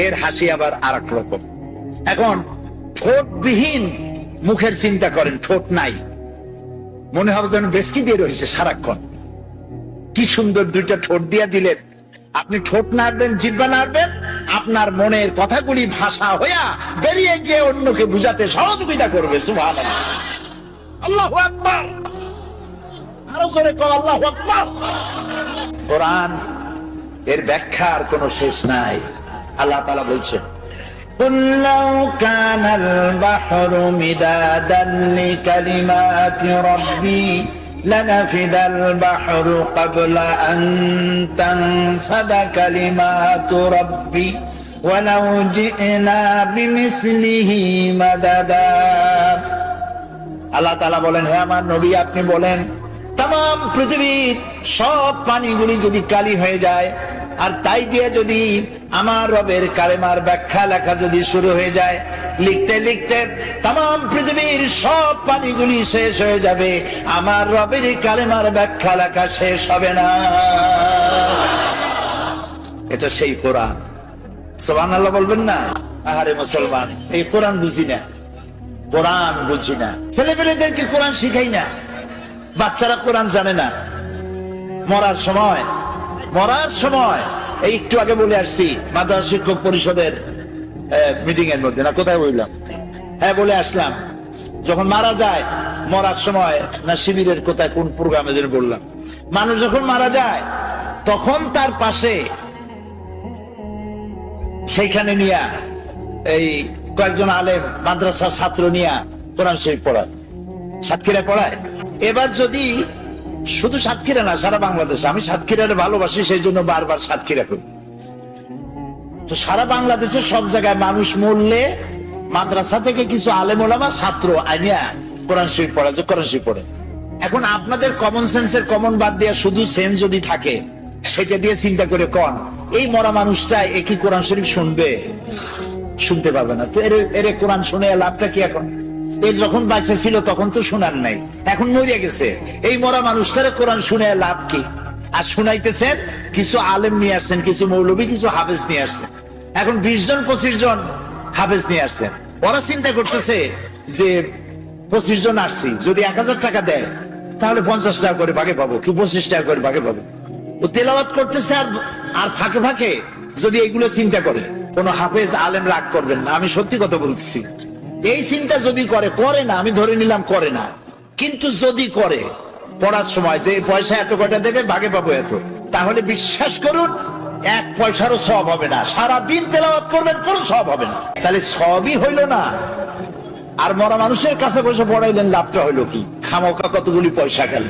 এর হাসি আবার আর এক রকম। এখন ঠোঁটবিহীন মুখের চিন্তা করেন, ঠোঁট নাই, মনে হবে যেন বেসকি দিয়ে রয়েছে সারাক্ষণ। কি সুন্দর দুইটা ঠোঁট দিয়া দিলেন। আপনি ঠোঁট নাড়বেন, জিহ্বা নাড়বেন, আপনার মনের কথাগুলি ভাষা হইয়া বেরিয়ে গিয়ে অন্যকে বুঝাতে সহযোগিতা করবে। সুবহানাল্লাহ, আল্লাহু আকবার। আরো জোরে কর আল্লাহু আকবার। কোরআন এর ব্যাখ্যার কোনো শেষ নাই। আল্লাহ তাআলা বলছেন, قُلْ لَوْ كَانَ الْبَحْرُ مِدَادًا لِكَلِمَاتِ رَبِّي لَنَفِدَ الْبَحْرُ قَبْلَ أَن تَنفَدَ كَلِمَاتُ رَبِّي وَلَوْ جِئْنَا بِمِثْلِهِ مَدَدًا। আল্লাহ তাআলা বলেন, হে আমার নবী, আপনি বলেন, তাম পৃথিবীর সব পানিগুলি যদি কালি হয়ে যায়, আর তাই দিয়ে যদি আমার রবের কালেমার ব্যাখ্যা লেখা যদি শুরু হয়ে যায়, লিখতে লিখতে তাম পৃথিবীর সব পানিগুলি শেষ হয়ে যাবে, আমার রবের কালেমার ব্যাখ্যা লেখা শেষ হবে না। এটা সেই কোরআন। সুবহানাল্লাহ বলবেন না? আহারে মুসলমান, এই কোরআন বুঝি না, কোরআন বুঝি না। ছেলেপেলেদেরকে কোরআন শিখাই না, বাচ্চারা কোরআন জানে না। মরার সময় এই একটু আগে বলে আসছি মাদ্রাসা শিক্ষক পরিষদের মিটিং এর মধ্যে, না কোথায় বললাম, হ্যাঁ বলে আসলাম, যখন মারা যায়, মরার সময় না শিবিরের কোথায় কোন প্রোগ্রামে যেন বললাম, মানুষ যখন মারা যায় তখন তার পাশে সেইখানে নিয়া এই কয়েকজন আলেম মাদ্রাসার ছাত্র নিয়া কোরআন শরীফ পড়ায়, সাতক্ষীরা পড়ায়। এবার যদি শুধু সাতক্ষীরা না, সারা বাংলাদেশে, আমি সাতক্ষীরারে ভালোবাসি সেই জন্য বারবার সাতক্ষীরা করি, তো সারা বাংলাদেশের সব জায়গায় মানুষ মরলে মাদ্রাসা থেকে কিছু আলেম ওলামা ছাত্র আইনিয়া কোরআন শরীফ পড়ে, যে কোরআন শরীফ পড়ে। এখন আপনাদের কমন সেন্সের কমন বাদ দিয়ে শুধু সেন্স যদি থাকে, সেটা দিয়ে চিন্তা করে কোন এই মরা মানুষটা একই কোরআন শরীফ শুনবে? শুনতে পাবে না। তো এর কোরআন শুনে লাভটা কি? এখন এর যখন বাইসে ছিল তখন তো শোনার নাই, এখন মরিয়া গেছে, এই মরা মানুষটারে কোরআন শুনে লাভ কি? আর শুনাইতেছেন কিছু আলেম নিয়ে আসছেন, কিছু মৌলবী, কিছু হাফেজ নিয়ে আসছেন। এখন 20 জন 25 জন হাফেজ নিয়ে আসছেন। ওরা চিন্তা করতেছে যে 25 জন আসছি, যদি 1000 টাকা দেয় তাহলে 50 টাকা করে ভাগে পাবো, কি 25 টাকা করে ভাগে পাবো। ও তেলাওয়াত করতেছে আর ফাঁকে ফাঁকে যদি এইগুলো চিন্তা করে, কোন হাফেজ আলেম রাগ করবেন না, আমি সত্যি কথা বলতেছি। এই চিন্তা যদি করে না, আমি ধরে নিলাম করে না, কিন্তু যদি করে পড়ার সময় যে পয়সা এত কয়টা দেবে, ভাগে পাবো এত, তাহলে বিশ্বাস করুন 1 পয়সারও সওয়াব হবে না। সারাদিন তেলাওয়াত করবেন, কোনো সওয়াব হবে না। তাহলে সবই হইল না, আর মরা মানুষের কাছে বসে পড়াইলেন, লাভটা হইলো কি? খামোকা কতগুলি পয়সা গেল।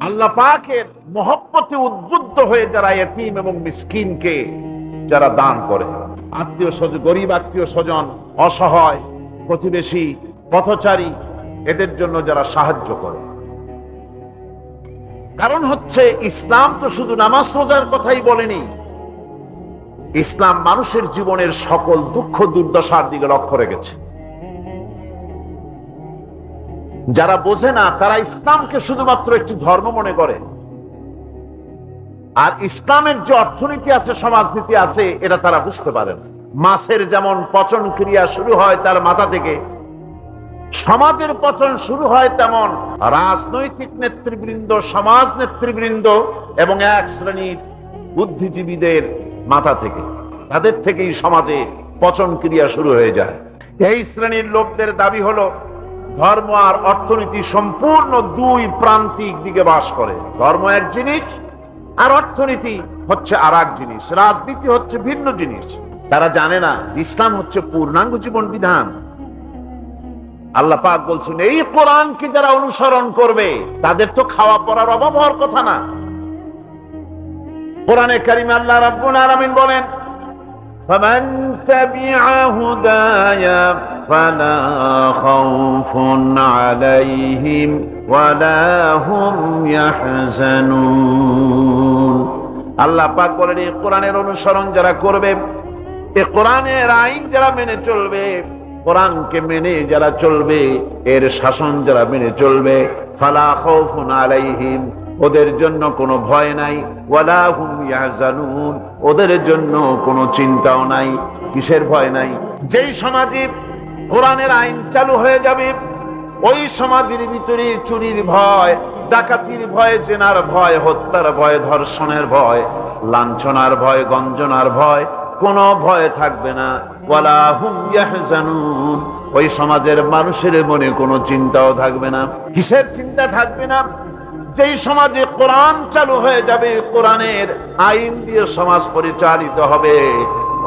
আল্লাহ পাকের মহব্বতে উদ্বুদ্ধ হয়ে যারা এতিম এবং মিসকিনকে যারা দান করে, আত্মীয় স্বজন, গরিব আত্মীয় স্বজন, অসহায় প্রতিবেশী, পথচারী, এদের জন্য যারা সাহায্য করে। কারণ হচ্ছে ইসলাম তো শুধু নামাজ রোজার কথাই বলেনি, ইসলাম মানুষের জীবনের সকল দুঃখ দুর্দশার দিকে লক্ষ্য রেখেছে। যারা বোঝে না তারা ইসলামকে শুধুমাত্র একটি ধর্ম মনে করে, আর ইসলামের যে অর্থনীতি আছে, সমাজনীতি আছে, এটা তারা বুঝতে পারে না। মাছের যেমন পচন ক্রিয়া শুরু হয় তার মাথা থেকে, সমাজের পতন শুরু হয় তেমন রাজনৈতিক নেতৃবৃন্দ, সমাজ নেতৃবৃন্দ এবং এক শ্রেণীর বুদ্ধিজীবীদের মাথা থেকে, তাদের থেকেই সমাজে পচন ক্রিয়া শুরু হয়ে যায়। এই শ্রেণীর লোকদের দাবি হলো ধর্ম আর অর্থনীতি সম্পূর্ণ দুই প্রান্তিক দিকে বাস করে। ধর্ম এক জিনিস আর অর্থনীতি হচ্ছে আর এক জিনিস, রাজনীতি হচ্ছে ভিন্ন জিনিস। তারা জানে না ইসলাম হচ্ছে পূর্ণাঙ্গ জীবন বিধান। আল্লাহ পাক বলছেন এই কোরআনকে যারা অনুসরণ করবে তাদের তো খাওয়া পড়ার অভাব হওয়ার কথা না। কোরআনে কারিমে আল্লাহ রাব্বুল আলামিন বলেন, ফামান তাবিআ হুদায়া ফালা খাউফুন আলাইহিম ওয়ালা হুম ইয়াহজানুন। আল্লাহ পাক বলেন এই কোরআনের অনুসরণ যারা করবে, এই কোরআনের আইন যারা মেনে চলবে, কোরআনকে মেনে যারা চলবে, এর শাসন যারা মেনে চলবে, ফালা খাউফুন আলাইহিম, ওদের জন্য কোনো ভয় নাই, ওয়ালা হুম ইয়াহজানুন, ওদের জন্য কোনো চিন্তাও নাই। কিসের ভয় নাই? যেই সমাজে কোরআনের আইন চালু হয়ে যাবে ওই সমাজের ভিতরে চুরির ভয়, ডাকাতির ভয়, জেনার ভয়, হত্যার ভয়, ধর্ষণের ভয়, লাঞ্ছনার ভয়, গঞ্জনার ভয়, কোনো ভয় থাকবে না। ওয়ালা হুম ইয়াহজানুন, ওই সমাজের মানুষের মনে কোনো চিন্তাও থাকবে না। কিসের চিন্তা থাকবে না? যেই সমাজে কোরআন চালু হয়ে যাবে, কোরআনের আইন দিয়ে সমাজ পরিচালিত হবে,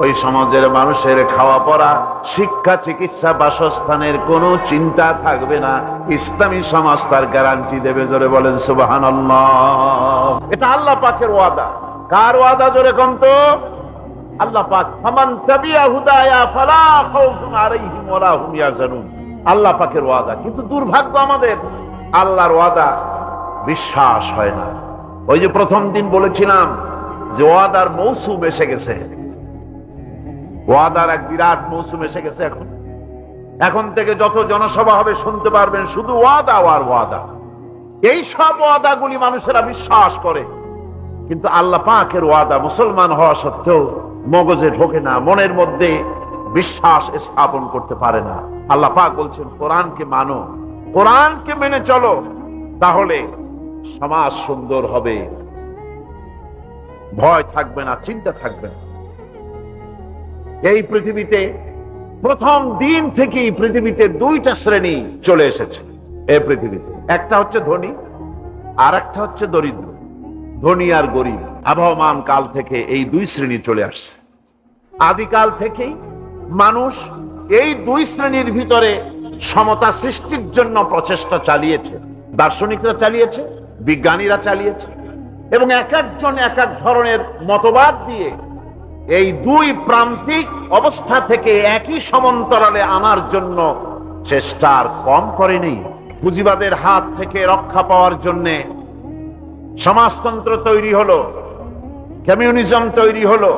ওই সমাজের মানুষের খাওয়া পড়া, শিক্ষা, চিকিৎসা, বাসস্থানের কোনো চিন্তা থাকবে না। ইসলামী সমাজ তার গ্যারান্টি দেবে। জোরে বলেন সুবহানাল্লাহ। এটা আল্লাহ পাকের ওয়াদা। কার ওয়াদা? জোরে কোন তো? আল্লাহ পাক, ফামান তাবিআ হুদায়া ফালা খাউফুন আলাইহিম ওয়ালা হুম ইয়াহজানুন, আল্লাহ পাকের ওয়াদা। কিন্তু দুর্ভাগ্য আমাদের, আল্লাহর ওয়াদা বিশ্বাস হয় না। ওই যে প্রথম দিন বলেছিলাম যে ওয়াদার মৌসুম এসে গেছে, ওয়াদার এক বিরাট মৌসুম এসে গেছে। এখন থেকে যত জনসভা হবে শুনতে পারবেন শুধু ওয়াদা আর ওয়াদা। এই সব ওয়াদাগুলি মানুষেরা বিশ্বাস করে, কিন্তু আল্লাহ পাকের ওয়াদা মুসলমান হওয়া সত্ত্বেও মগজে ঢোকে না, মনের মধ্যে বিশ্বাস স্থাপন করতে পারে না। আল্লাহ পাক বলছেন কোরআনকে মানো, কোরআনকে মেনে চলো, তাহলে সমাজ সুন্দর হবে, ভয় থাকবে না, চিন্তা থাকবে না। এই পৃথিবীতে প্রথম দিন থেকেই পৃথিবীতে দুইটা শ্রেণী চলে এসেছে। এই পৃথিবীতে একটা হচ্ছে ধনী আর একটা হচ্ছে দরিদ্র। ধনী আর গরিব আবহমান কাল থেকে এই দুই শ্রেণী চলে আসছে। আদিকাল থেকেই মানুষ এই দুই শ্রেণীর ভিতরে সমতা সৃষ্টির জন্য প্রচেষ্টা চালিয়েছে। দার্শনিকরা চালিয়েছে, বিজ্ঞানীরা চালিয়েছে, এবং এক একজন এক এক ধরনের মতবাদ দিয়ে এই দুই প্রান্তিক অবস্থা থেকে একই সমান্তরালে আনার জন্য চেষ্টা আর কম করেনি। পুঁজিবাদের হাত থেকে রক্ষা পাওয়ার জন্য সমাজতন্ত্র তৈরি হলো, কমিউনিজম তৈরি হলো।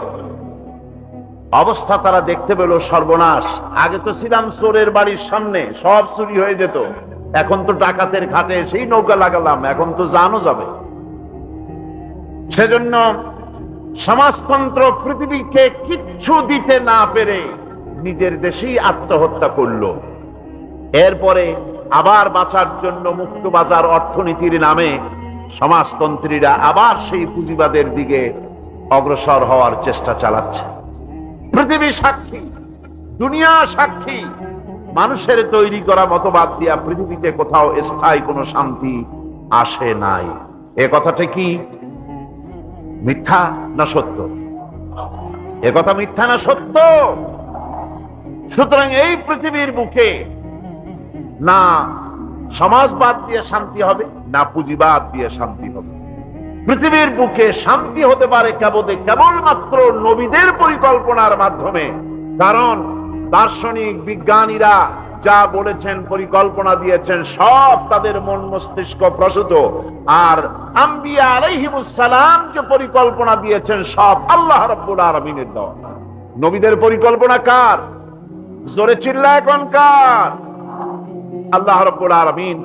অবস্থা তারা দেখতে পেল সর্বনাশ। আগে তো ছিলাম চোরের বাড়ির সামনে, সব চুরি হয়ে যেত, এখন তো ডাকাতের ঘাটে সেই নৌকা লাগালাম, এখন তো জানো যাবে। সেজন্য সমাজতন্ত্র পৃথিবীকে কিচ্ছু দিতে না পেরে নিজের দেশেই আত্মহত্যা করলো। এরপরে আবার বাঁচার জন্য মুক্ত বাজার অর্থনীতির নামে সমাজতন্ত্রীরা আবার সেই পুঁজিবাদের দিকে অগ্রসর হওয়ার চেষ্টা চালাচ্ছে। পৃথিবী সাক্ষী, দুনিয়া সাক্ষী, মানুষের তৈরি করা মতবাদ দিয়া পৃথিবীতে কোথাও স্থায়ী কোনো শান্তি আসে নাই। এ কথাটা কি মিথ্যা না সত্য? এ কথা মিথ্যা না সত্য? সুতরাং এই পৃথিবীর বুকে না সমাজবাদ দিয়ে শান্তি হবে, না পুঁজিবাদ দিয়ে শান্তি হবে। পৃথিবীর বুকে শান্তি হতে পারে কেবলমাত্র নবীদের পরিকল্পনার মাধ্যমে। কারণ দার্শনিক বিজ্ঞানীরা যা বলেছেন, পরিকল্পনা দিয়েছেন, সব তাদের মন মস্তিষ্ক প্রসূত। আর আম্বিয়া আলাইহিমুস সালাম যে পরিকল্পনা দিয়েছেন, সব আল্লাহ রাব্বুল আলামিনের দেওয়া। নবীদের পরিকল্পনা কার? জোরে চিল্লায় কোন কার? আল্লাহ রাব্বুল আলামিন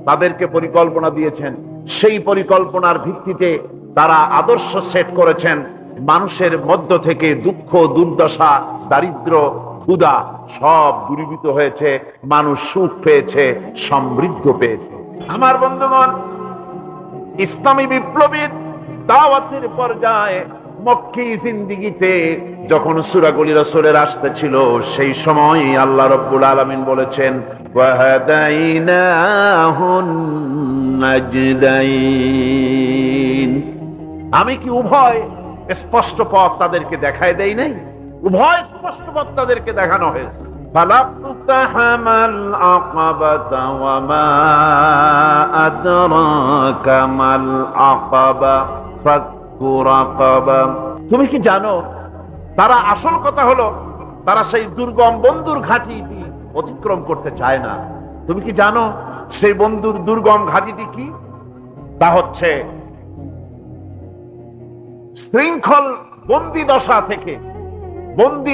তাদেরকে পরিকল্পনা দিয়েছেন। সেই পরিকল্পনার ভিত্তিতে তারা আদর্শ সেট করেছেন। মানুষের মধ্য থেকে দুঃখ, দুর্দশা, দারিদ্র, ক্ষুধা সব দূরীভূত হয়েছে, মানুষ সুখ পেয়েছে, সমৃদ্ধ পেয়েছে। আমার বন্ধুগণ, ইসলামী বিপ্লবীর দাওয়াতের পর্যায়ে মক্কি জিন্দেগিতে যখন সূরাগুলি রাসূলের আসতেছিল, সেই সময় আল্লাহ রাব্বুল আলামিন বলেছেন, ওয়াহাদাইনাহুন নাজদাইন। আমি কি উভয় স্পষ্ট পথ তাদেরকে দেখায় দেই নাই? উভয় স্পষ্ট পথ তাদেরকে দেখানো হয়েছে। ফালাক্তাহামাল আকাবাতা ওয়া মা আদরাকা মাল আকাবা ফাক্কু রাকাবা। তুমি কি জানো, তারা আসল কথা হলো তারা সেই দুর্গম বন্ধুর ঘাঁটিটি অতিক্রম করতে চায় না। তুমি কি জানো সেই বন্ধুর দুর্গম ঘাঁটিটি কি? তা হচ্ছে শৃঙ্খল বন্দী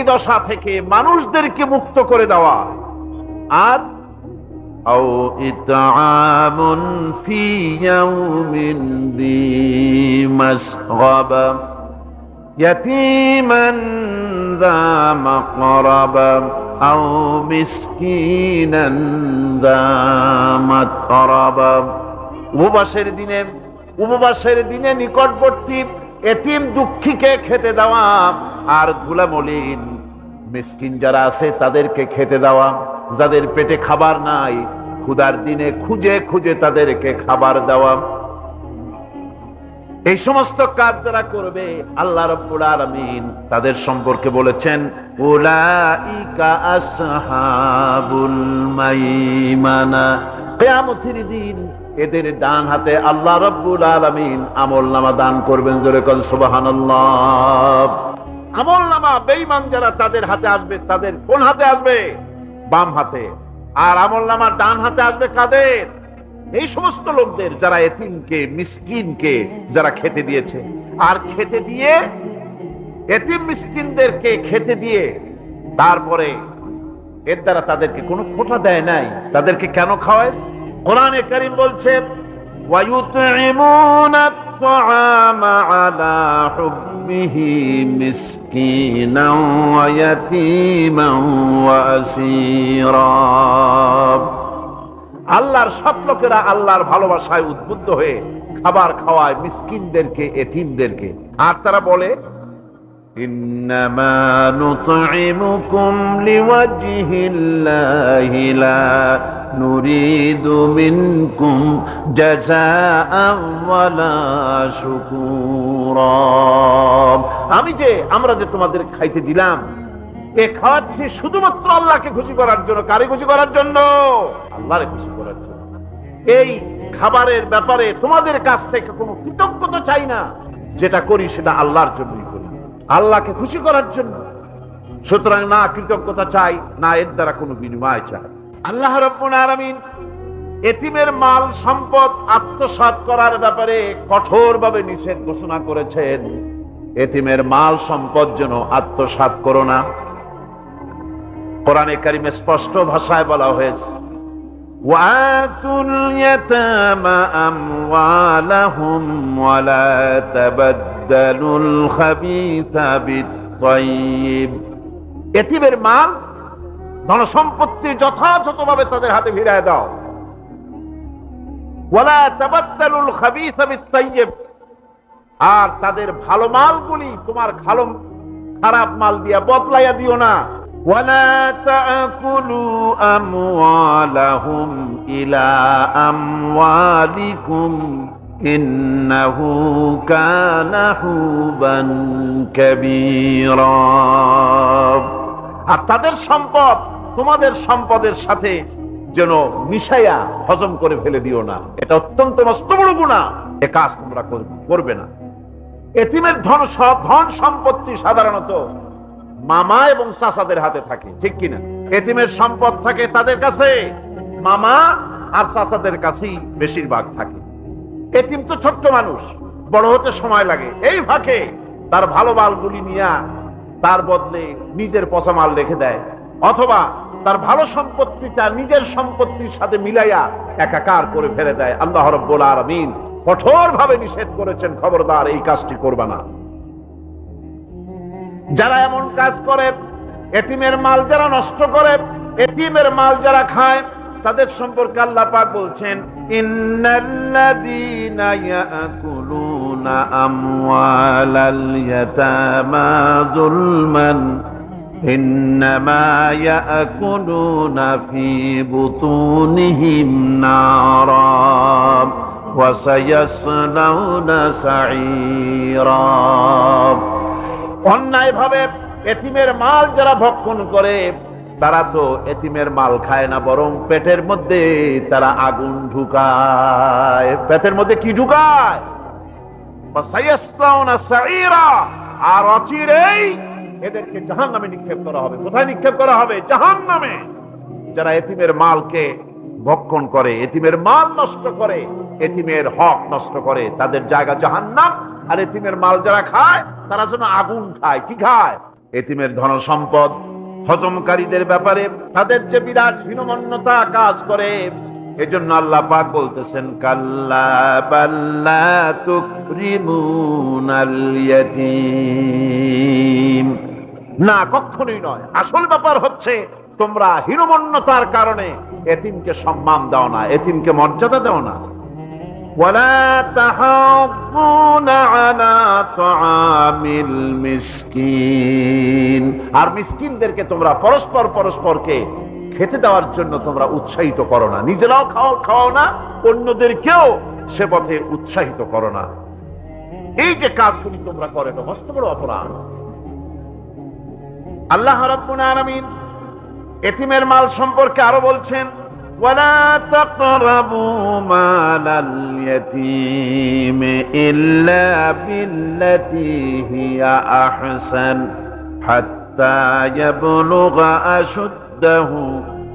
দশা থেকে মানুষদেরকে মুক্ত করে দেওয়া, আর আও ইতআমুন ফি ইয়াউমিন যী মাসগাবা ইয়াতীমান যা মাকরাবা আও মিসকিনান যা মাতরাবা। উপবাসের দিনে নিকটবর্তী এতিম দুঃখীকে খেতে দেওয়া, আর ধুলামলিন মিসকিন যারা আছে তাদেরকে খেতে দেওয়া। যাদের পেটে খাবার নাই, ক্ষুধার দিনে খুঁজে খুঁজে তাদেরকে খাবার দেওয়া। এই সমস্ত কাজ যারা করবে, আল্লাহ রাব্বুল আলামিন তাদের সম্পর্কে বলেছেন, উলাইকা আসহাবুল মাইমানা। কিয়ামতের দিন এদের ডান হাতে আল্লাহ রাব্বুল আলামিন আমলনামা দান করবেন। জোরে কোন সুবহানাল্লাহ। আমলনামা বেঈমান যারা তাদের হাতে আসবে, তাদের কোন হাতে আসবে? বাম হাতে। আর আমলনামা ডান হাতে আসবে কাদের? এই সমস্ত লোকদের যারা এতিমকে মিসকিনকে যারা খেতে দিয়েছে। আর খেতে দিয়ে, এতিম মিসকিনদেরকে খেতে দিয়ে তারপরে এর দ্বারা তাদেরকে কোনো খোঁটা দেয় নাই। তাদেরকে কেন খাওয়াইস? কোরআনে কারীম বলছে, ওয়ায়ুতঈমুনা আত-তাআমা আলা হুব্বিহি মিসকিনান ওয়া ইয়াতীমান ওয়া আসীরা। আল্লাহর সৎ লোকেরা আল্লাহর ভালোবাসায় উদ্বুদ্ধ হয়ে খাবার খাওয়ায় মিসকিনদেরকে, এতিমদেরকে। আর তারা বলে, ইন্নামা নুতঈমুকুম লিওয়াজহিল্লাহি লা নুরিদু মিনকুম জাযাআন ওয়ালা শুকুরা। আমরা যে তোমাদের খাইতে দিলাম, এ খাওয়াচ্ছি শুধুমাত্র আল্লাহকে খুশি করার জন্য। কারে খুশি করার জন্য? আল্লাহরে খুশি করার জন্য। এই খাবারের ব্যাপারে তোমাদের কাছ থেকে কোনো কৃতজ্ঞতা চাই না। যেটা করি সেটা আল্লাহর জন্যই করি, আল্লাহকে খুশি করার জন্য। সুতরাং না কৃতজ্ঞতা চাই, না এর দ্বারা কোনো বিনিময় চাই। আল্লাহ রাব্বুল আলামিন এতিমের মাল সম্পদ আত্মসাৎ করার ব্যাপারে কঠোরভাবে নিষেধ ঘোষণা করেছেন। এতিমের মাল সম্পদ যেন আত্মসাৎ করো না। কোরআনে কারিমে স্পষ্ট ভাষায় বলা হয়েছে, ওয়াতুল ইয়াতামা আমওয়ালাহুম ওয়া লা তাবাদদালুল খাবিসা বিত-তাইয়্যিব। এতিমের মাল, ধন সম্পত্তি যথাযথভাবে তাদের হাতে ফিরিয়ে দাও। ওয়া লা তাবাদদালুল খাবিসা বিত-তাইয়্যিব। আর তাদের ভালো মালগুলি তোমার খারাপ মাল দিয়া বদলাইয়া দিও না। ولا تأكلوا أموالهم إلى أموالكم إنه كان حوبا كبيرا। আর তাদের সম্পদ তোমাদের সম্পদের সাথে যেন মিশাইয়া হজম করে ফেলে দিও না। এটা অত্যন্ত মস্ত বড় গুনাহ। এ কাজ তোমরা করবে না। এতিমের ধন সম্পত্তি সাধারণত মামা এবং চাচাদের হাতে থাকে, ঠিক কিনা? এতিমের সম্পদ থাকে তাদের কাছে, মামা আর চাচাদের কাছেই বেশিরভাগ থাকে। এতিম তো ছোট্ট মানুষ, বড় হতে সময় লাগে। এই ফাঁকে তার ভালো মালগুলি নিয়ে তার বদলে নিজের পচা মাল রেখে দেয়, অথবা তার ভালো সম্পত্তিটা নিজের সম্পত্তির সাথে মিলাইয়া একাকার করে ফেলে দেয়। আল্লাহ রাব্বুল আলামিন কঠোরভাবে নিষেধ করেছেন, খবরদার এই কাজটি করবে না। যারা এমন কাজ করে এতিমের মাল যারা নষ্ট করে, এতিমের মাল যারা খায়, তাদের সম্পর্কে আল্লাহ পাক বলছেন, ইন্নাল্লাযীনা ইয়াকুলুনা আমওয়ালাল ইয়াতামা যুলমান ইন্নামা ইয়াকুলুনা ফি বুতুনিহিম নারা ওয়া সায়াসলাউনা সাঈরা। অন্যায়ভাবে এতিমের মাল যারা ভক্ষণ করে, তারা তো এতিমের মাল খায় না, বরং পেটের মধ্যে তারা আগুন ঢুকায়। পেটের মধ্যে কি ঢুকায়? আর অচিরেই এদেরকে জাহান্নামে নিক্ষেপ করা হবে। কোথায় নিক্ষেপ করা হবে? জাহান্নামে। যারা এতিমের মালকে ভক্ষণ করে, এতিমের মাল নষ্ট করে, এতিমের হক নষ্ট করে, তাদের জায়গা জাহান্নাম। আর এতিমের মাল যারা খায়, তারা যেন আগুন খায়। কি খায়? এতিমের ধন সম্পদ হজমকারীদের ব্যাপারে তাদের যে বিরাট হীনমন্যতা কাজ করে। এজন্য আল্লাহ পাক বলতেছেন, কাল্লা বাল্লা তুকরিমুনাল ইয়াতীম। না, কখনোই নয়। আসল ব্যাপার হচ্ছে তোমরা হীনমন্যতার কারণে এতিমকে সম্মান দাও না, এতিমকে মর্যাদা দাও না। ওয়ালা তাহাব্বুনা আলা তাআমিল মিসকিন। আর মিসকিনদেরকে তোমরা পরস্পরকে খেতে দেওয়ার জন্য তোমরা উৎসাহিত করো না। নিজেরাও খাও না, অন্যদেরকেও সে পথে উৎসাহিত করো না। এই যে কাজগুলি তোমরা করো, এটা মস্ত বড় অপরাধ। আল্লাহ রাব্বুল আলামিন এতিমের মাল সম্পর্কে আরো বলছেন, ولا تقربوا مال اليتيم إلا بالتي هي أحسن حتى يبلغ أشده।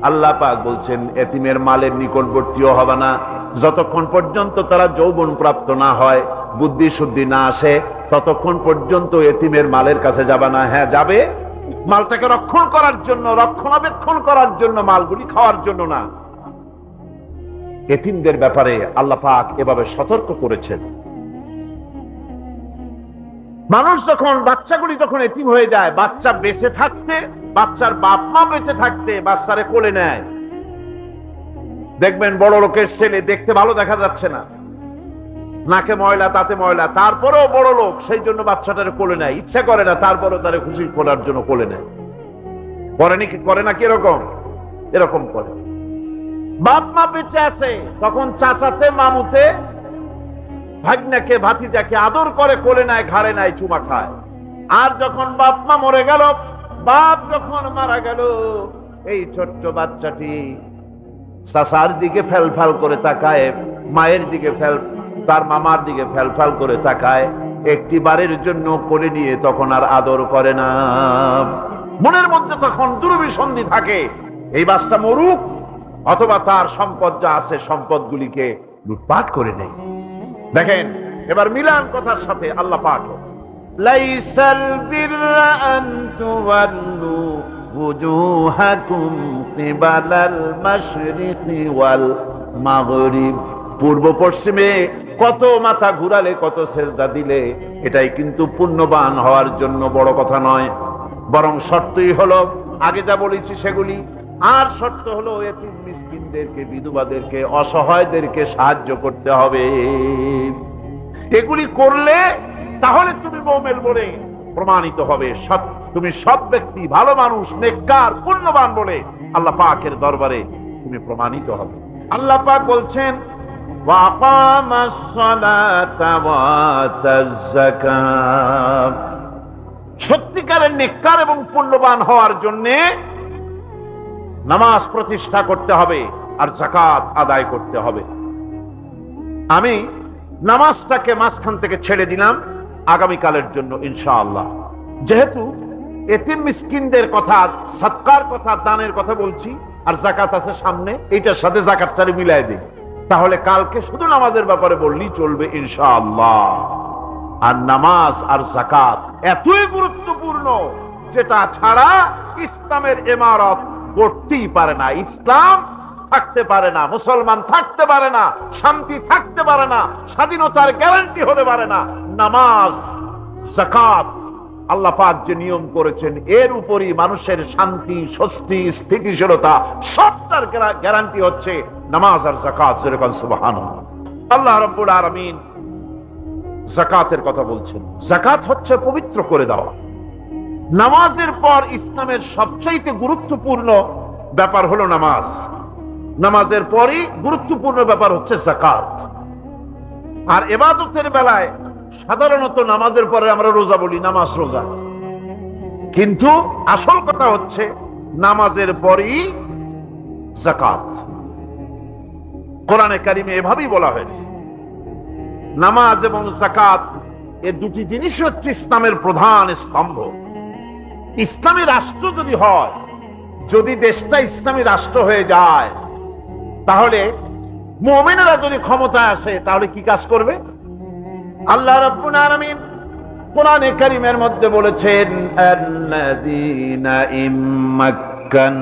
আল্লাহ পাক বলছেন, এতিমের মালের নিকটবর্তীও হবে না যতক্ষণ পর্যন্ত তারা যৌবন প্রাপ্ত না হয়, বুদ্ধি শুদ্ধি না আসে, ততক্ষণ পর্যন্ত এতিমের মালের কাছে যাবে না। হ্যাঁ, যাবে মালটাকে রক্ষণ করার জন্য, রক্ষণাবেক্ষণ করার জন্য, মালগুলি খাওয়ার জন্য না। এতিমদের ব্যাপারে আল্লাহ পাক এভাবে সতর্ক করেছেন। মানুষ যখন, বাচ্চাগুলি যখন এতিম হয়ে যায়, বাচ্চা বেঁচে থাকতে, বাচ্চার বাপ মা বেঁচে থাকতে বাচ্চারে কোলে নেয়। দেখবেন বড় লোকের ছেলে দেখতে ভালো দেখা যাচ্ছে না, নাকে ময়লা, তাতে ময়লা, তারপরেও বড় লোক, সেই জন্য বাচ্চাটারে কোলে নেয়। ইচ্ছা করে না, তারপরেও তারে খুশি করার জন্য কোলে নেয়। করে না কি এরকম? এরকম করে। বাপ মা বেঁচে আছে, তখন চাচাতে মামুতে ভাগ্নাকে ভাতিজাকে আদর করে কোলে নেয়, ঘাড়ে নেয়, চুমা খায়। আর যখন বাপ মা মরে গেল, বাপ যখন মারা গেল, এই ছোট্ট বাচ্চাটি চাচার দিকে ফেলফাল করে তাকায়, মায়ের দিকে তার মামার দিকে ফেলফাল করে তাকায়, একটি বারের জন্য কোলে নিয়ে তখন আর আদর করে না। মনের মধ্যে তখন দুরভিসন্ধি থাকে, এই বাচ্চা মরুক, অথবা তার সম্পদ যা আছে সম্পদগুলিকে লুটপাট করে নেয়। দেখেন, এবার মিলান কথার সাথে আল্লাহ পাক, লাইসাল বিররা আন তুওয়াল্লু ওয়ুজুহাকুম কিবালাল মাশরিকি ওয়াল মাগরিব। পূর্ব পশ্চিমে কত মাথা ঘুরালে, কত সেজদা দিলে, এটাই কিন্তু পুণ্যবান হওয়ার জন্য বড় কথা নয়। বরং শর্তই হলো আগে যা বলেছি সেগুলি। আর শর্ত হলো এতিম মিসকিনদেরকে, বিধবাদেরকে, অসহায়দেরকে সাহায্য করতে হবে। এগুলি করলে তাহলে তুমি মুমিন বলে প্রমাণিত হবে, তুমি সৎ ব্যক্তি, ভালো মানুষ, নেককার, পুণ্যবান বলে আল্লাহ পাকের দরবারে তুমি প্রমাণিত হবে। আল্লাহ পাক বলছেন, ওয়াকামাস সালাতা ওয়া আতাজ যাকাত। সত্যিকারের নেককার এবং পুণ্যবান হওয়ার জন্য নামাজ প্রতিষ্ঠা করতে হবে আর যাকাত আদায় করতে হবে। আমি নামাজটাকে মাঝখান থেকে ছেড়ে দিলাম আগামীকালের জন্য ইনশাআল্লাহ। যেহেতু এতিম মিসকিনদের কথা, সদকার কথা, দানের কথা বলছি, আর যাকাত আছে সামনে, এইটার সাথে যাকাতটারে মিলাই দিই, তাহলে কালকে শুধু নামাজের ব্যাপারে বললেই চলবে ইনশাআল্লাহ। আর নামাজ আর যাকাত এতই গুরুত্বপূর্ণ, যেটা ছাড়া ইসলামের ইমারত গড়তেই পারে না, ইসলাম থাকতে পারে না, মুসলমান থাকতে পারে না, শান্তি থাকতে পারে না, স্বাধীনতার গ্যারান্টি হতে পারে না। নামাজ, যাকাত আল্লাহ পাক যে নিয়ম করেছেন এর উপরই মানুষের শান্তি, স্বস্তি, স্থিতিশীলতা সবটার গ্যারান্টি হচ্ছে নামাজ আর যাকাত। যেরকম সুবহানাল্লাহ। আল্লাহ রাব্বুল আলামিন যাকাতের কথা বলছেন। যাকাত হচ্ছে পবিত্র করে দেওয়া। নামাজের পর ইসলামের সবচাইতে গুরুত্বপূর্ণ ব্যাপার হলো নামাজ। নামাজের পরই গুরুত্বপূর্ণ ব্যাপার হচ্ছে যাকাত। আর ইবাদতের বেলায় সাধারণত নামাজের পরে আমরা রোজা বলি, নামাজ রোজা, কিন্তু আসল কথা হচ্ছে নামাজের পরই যাকাত। কোরআনে কারিমে এভাবেই বলা হয়েছে। নামাজ এবং যাকাত এই দুটি জিনিস হচ্ছে ইসলামের প্রধান স্তম্ভ। ইসলামী রাষ্ট্র যদি হয়, যদি দেশটা ইসলামী রাষ্ট্র হয়ে যায়, তাহলে মুমিনেরা যদি ক্ষমতায় আসে তাহলে কি কাজ করবে? আল্লাহ রাব্বুল আলামিন কোরআনে কারীমের মধ্যে বলেছেন, আল্লাযীনা ইম্মাক্কান্নাহুম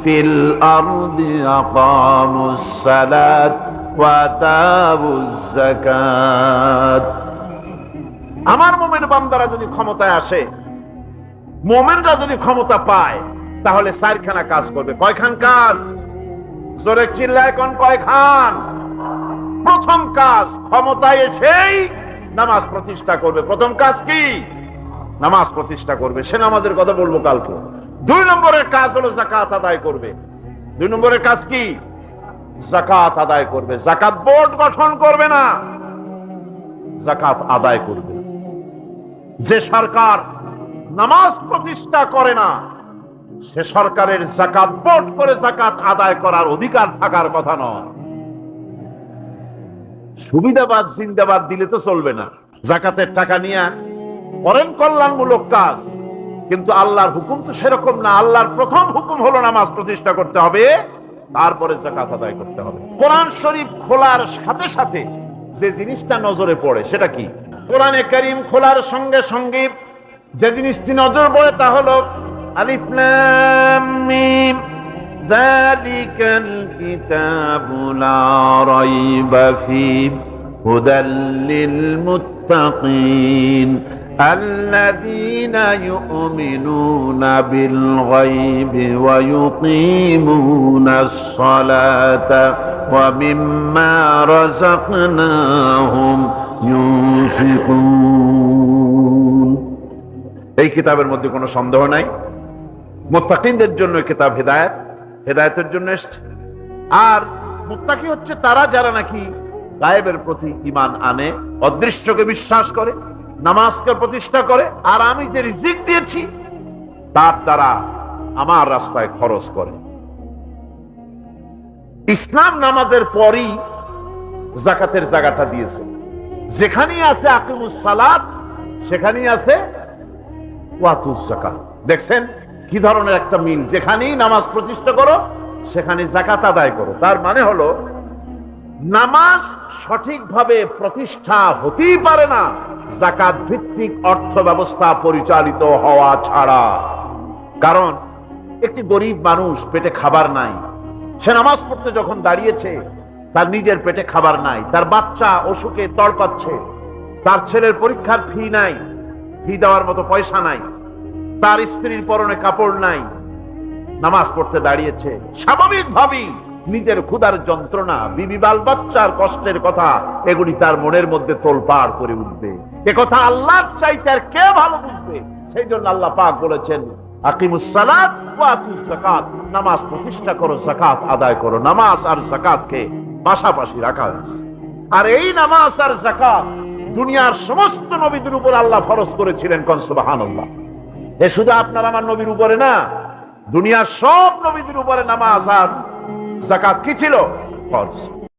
ফিল আরদি আকামুস সালাত ওয়া আতাবুজ যাকাত। আমার মুমিন বান্দারা যদি ক্ষমতায় আসে, মুমিনরা যদি ক্ষমতা পায়, তাহলে চারখানা কাজ করবে। কয়খান কাজ? জোরে চিল্লায় কোন কয়খান? প্রথম কাজ, ক্ষমতায় এসেই নামাজ প্রতিষ্ঠা করবে। প্রথম কাজ কি? নামাজ প্রতিষ্ঠা করবে। সে নামাজের কথা বলবো কালকে। 2 নম্বরের কাজ হলো যাকাত আদায় করবে। 2 নম্বরের কাজ কি? যাকাত আদায় করবে। যাকাত বোর্ড গঠন করবে না, যাকাত আদায় করবে। যে সরকার নামাজ প্রতিষ্ঠা করে না, সে সরকারের যাকাত বোর্ড করে যাকাত আদায় করার অধিকার থাকার কথা নয়। সুবিধাবাদ জিন্দাবাদ দিলে তো চলবে না। যাকাতের টাকা নিয়ে করেন কল্যাণমূলক কাজ, কিন্তু আল্লাহর হুকুম তো সেরকম না। আল্লাহর প্রথম হুকুম হলো নামাজ প্রতিষ্ঠা করতে হবে, তারপরে যাকাত আদায় করতে হবে। কোরআন শরীফ খোলার সাথে সাথে যে জিনিসটা নজরে পড়ে সেটা কি? কোরআনে কারীম খোলার সঙ্গে সঙ্গে যে জিনিসটি নজর পড়ে তা হলো আলিফ লাম মিম যালিকাল কিতাবু লা রাইবা ফীহি হুদাল লিল মুত্তাকিন আল্লাযীনা ইউমিনুনা বিল গায়বি ওয়া ইউকিমুনাস সালাতা ওয়া মিম্মা রাযাকনাহুম ইউনফিকুন। এই কিতাবের মধ্যে কোনো সন্দেহ নাই, মুত্তাকিনদের জন্য কিতাব হেদায়েত, হেদায়েতের জন্য এসেছে। আর মুত্তাকি হচ্ছে তারা যারা নাকি গায়েবের প্রতি ঈমান আনে, অদৃশ্যকে বিশ্বাস করে, নামাজকে প্রতিষ্ঠা করে, আর আমি যে রিজিক দিয়েছি তার দ্বারা আমার রাস্তায় খরচ করে। ইসলাম নামাজের পরই যাকাতের জায়গাটা দিয়েছে। যেখানেই আছে আকিমুস সালাত, সেখানেই আছে ওয়াতুজ যাকাত। দেখছেন কি ধরনের একটা মিল? যেখানেই নামাজ প্রতিষ্ঠা করো সেখানে যাকাত আদায় করো। তার মানে হলো নামাজ সঠিকভাবে প্রতিষ্ঠা হতেই পারে না যাকাত ভিত্তিক অর্থ ব্যবস্থা পরিচালিত হওয়া ছাড়া। কারণ একটি গরিব মানুষ, পেটে খাবার নাই, সে নামাজ পড়তে যখন দাঁড়িয়েছে তার নিজের পেটে খাবার নাই, তার বাচ্চা অসুখে তড়পাচ্ছে, তার ছেলের পরীক্ষার ফি নাই, ফি দেওয়ার মতো পয়সা নাই, তার স্ত্রীর পরনে কাপড় নাই, নামাজ পড়তে দাঁড়িয়েছে, স্বাভাবিকভাবেই নিজের ক্ষুধার যন্ত্রণা, বিবি বাল বাচ্চার কষ্টের কথা এগুলি তার মনের মধ্যে তোলপাড় করে উঠবে। এ কথা আল্লাহর চাইতে আর কে ভালো বুঝবে? সেই জন্য আল্লাহ পাক বলেছেন, আকিমুস সালাত ওয়া আতুজ যাকাত, নামাজ প্রতিষ্ঠা করো, যাকাত আদায় করো। নামাজ আর যাকাতকে পাশাপাশি রাখা হয়েছে। আর এই নামাজ আর যাকাত দুনিয়ার সমস্ত নবীদের উপর আল্লাহ ফরজ করেছিলেন। কোন সুবহানাল্লাহ। এ শুধু আপনার আমার নবীর উপরে না, দুনিয়ার সব নবীদের উপরে নামাজ আর যাকাত কি ছিল? ফরজ।